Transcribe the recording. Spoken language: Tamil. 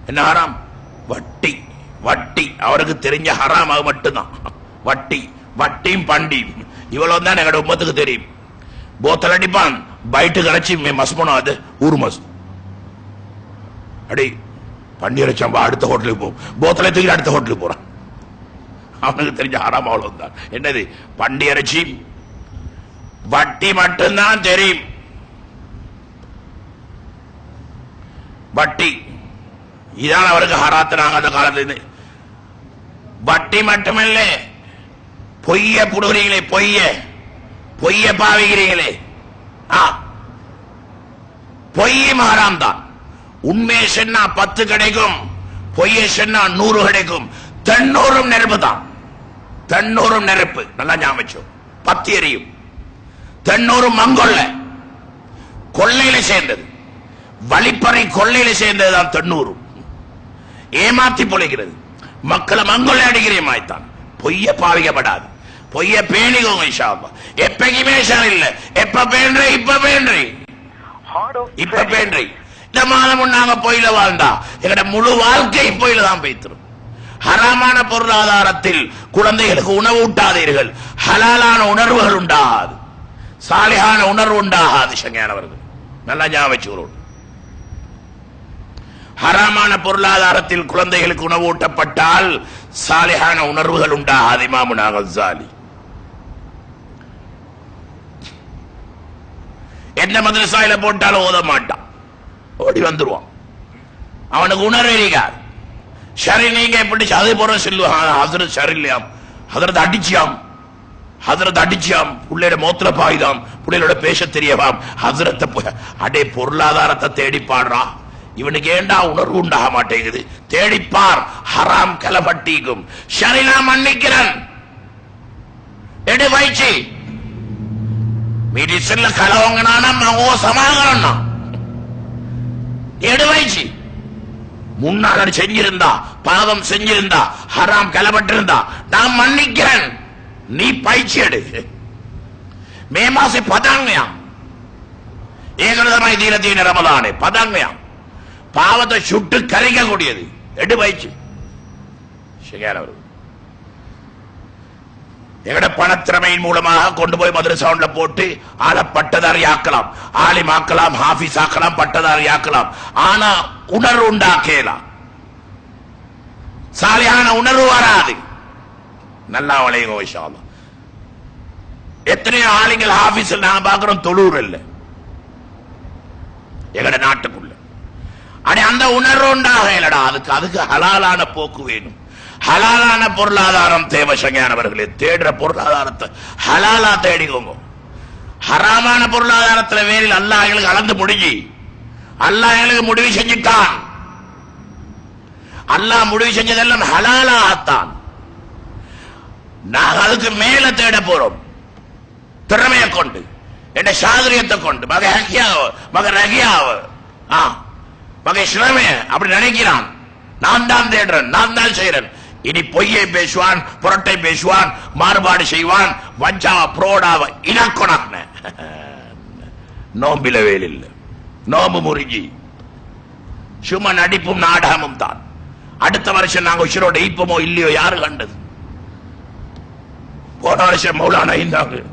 என்ன ஹராம்? வட்டி. வட்டி அவருக்கு தெரிஞ்ச ஹராம் அது மட்டும்தான். வட்டி, வட்டியும் பண்டியும் இவ்வளவு தான் எங்களோட உம்மத்துக்கு தெரியும். போத்தல் அடிப்பான், பைட்டு கரைச்சி மஸ் போனோம், அது ஊர் மஸ் அடி பண்டி அரைச்சாம்பா அடுத்த ஹோட்டலுக்கு போகும், போத்தலை தூக்கி அடுத்த ஹோட்டலுக்கு போறான். அவனுக்கு தெரிஞ்ச ஹராம் அவ்வளவுதான். என்னது? பண்டி அரைச்சி வட்டி மட்டும்தான் தெரியும். வட்டி இதான் அவருக்கு ஹராத்தினாங்க அந்த காலத்துல. வட்டி மட்டுமல்ல, பொய்ய புடுகிறீங்களே, பொய்ய பாவிக்கிறீங்களே, பொய்யும் ஹராம் தான். உண்மையை சொன்னா 10 கிடைக்கும், பொய்யை சொன்னா 100 கிடைக்கும். 90 நெருப்பு தான். 90 நெருப்பு. நல்லா ஞாபகம். 10 எரியும். 90 மங்கொள்ள கொள்ளையில சேர்ந்தது, வழிப்பறை கொள்ளையில சேர்ந்ததுதான் 90. ஏமாத்தி பொழைக்கிறது, மக்களை மங்கொள்ளை அடிக்கிறேன். பொய்ய பாவிக்கப்படாது. பொய்ய பேணிக்கோங்க இன்ஷா அல்லாஹ். எப்பயுமே இல்ல, எப்ப பேன்றே, இப்ப பேன்றே, இப்ப பேன்றே. இந்த மாதம் நாங்க பொய்யில வாழ்ந்தா எங்கட முழு வாழ்க்கை பொய்யில தான் பேய்த்திரும். ஹராமான பொருளாதாரத்தில் குழந்தைகளுக்கு உணவு ஊட்டாதீர்கள். ஹலாலான உணர்வுகள் உண்டாகாது, சாலிஹான உணர்வு உண்டாகாது. சங்கையானவர்கள் நல்லா ஞாபகம். ஹராமான பொருளாதாரத்தில் குழந்தைகளுக்கு உணவு ஊட்டப்பட்டால் சாலிஹான உணர்வுகள் உண்டாகாது. இமாமுனா கஸ்ஸாலி என்ன மதரசாயில போட்டாலும் ஓத மாட்டான், ஓடி வந்துருவான். அவனுக்கு உணர்வு இருக்காது. சரி, நீங்க எப்படி அதே போற சொல்லுவாங்க, ஹசரத் சரியில்லையாம், ஹசரத் அடிச்சியாம், ஹசரத் அடிச்சியாம், பிள்ளையோட மோத்திர பாயுதாம், பிள்ளையோட பேச தெரியவாம். ஹசரத்தை அடே பொருளாதாரத்தை தேடி பாடுறா, இவனுக்கு ஏண்டா உணர்வு உண்டாக மாட்டேங்குது? தேடிப்பார், ஹராம் கலபட்டிக்கும். சரி, நான் மன்னிக்கிறேன், எடு பயிற்சி. மெடிசன்ல கலவங்கனா மோசமாக எடு பயிற்சி. முன்னாள் செஞ்சிருந்தா, பாவம் செஞ்சிருந்தா, ஹராம் கலபட்டிருந்தா நான் மன்னிக்கிறேன், நீ பயிற்சி எடு. மே மாசம் பதாங்கயாம், ஏகதமாய் தீன ரமதானே பதாங்கயாம். பாவத்தை சுட்டு கரைக்க கூடியது. எடு பயிற்சி. எங்கட பணத்திறமையின் மூலமாக கொண்டு போய் மதரசாவுல போட்டு ஆளை பட்டதாரி ஆக்கலாம், ஆலிம் ஆக்கலாம், ஹாஃபிஸ் ஆக்கலாம், பட்டதாரி ஆக்கலாம். ஆனா உணர்வு உண்டாக்கலாம், சாலியான உணர்வு வராது. நல்லா வளையுங்க இன்ஷா அல்லாஹ். எத்தனையோ ஆளுங்கள் ஹாஃபிஸ் நாங்க பாக்குறோம், தொழூர் இல்ல எங்கட நாட்டுக்குள்ள. அந்த உணர்வு உண்டாகலடா, அதுக்கு ஹலாலான போக்கு வேணும், ஹலாலான பொருளாதாரம் தேவை. சங்கையானவர்களே, தேடுற பொருளாதாரத்தை ஹலாலா தேடிக்கோங்க. ஹராமான பொருளாதாரத்தில் வேறில் அல்லாஹ் எங்களுக்கு அளந்து முடிஞ்சு, அல்லாஹ் எங்களுக்கு முடிவு செஞ்சுட்டான். அல்லாஹ் முடிவு செஞ்சதெல்லாம் ஹலாலாகத்தான். நாங்க அதுக்கு மேல தேட போறோம், திறமையை கொண்டு, என்ன சாதுரியத்தை கொண்டு. மக ஹக்கியாவ, மக ரகியாவ, மகை சிரமே அப்படி நினைக்கிறான். நான் தான் தேடுறேன், நான் தான் செய்யறேன். இனி பொய்யை பேசுவான், புரட்டை பேசுவான், மாறுபாடு செய்வான், வஞ்சாவ புரோடாவ இனக்கொணாக்ன நோம்பில வேலில் நோம்பு முறிஞ்சி சும்மா நடிப்பும் நாடகமும் தான். அடுத்த வருஷம் நாங்க உயிரோட ஈப்பமோ இல்லையோ யாரு கண்டது? போன வருஷம் மௌலானா இருந்தாங்க,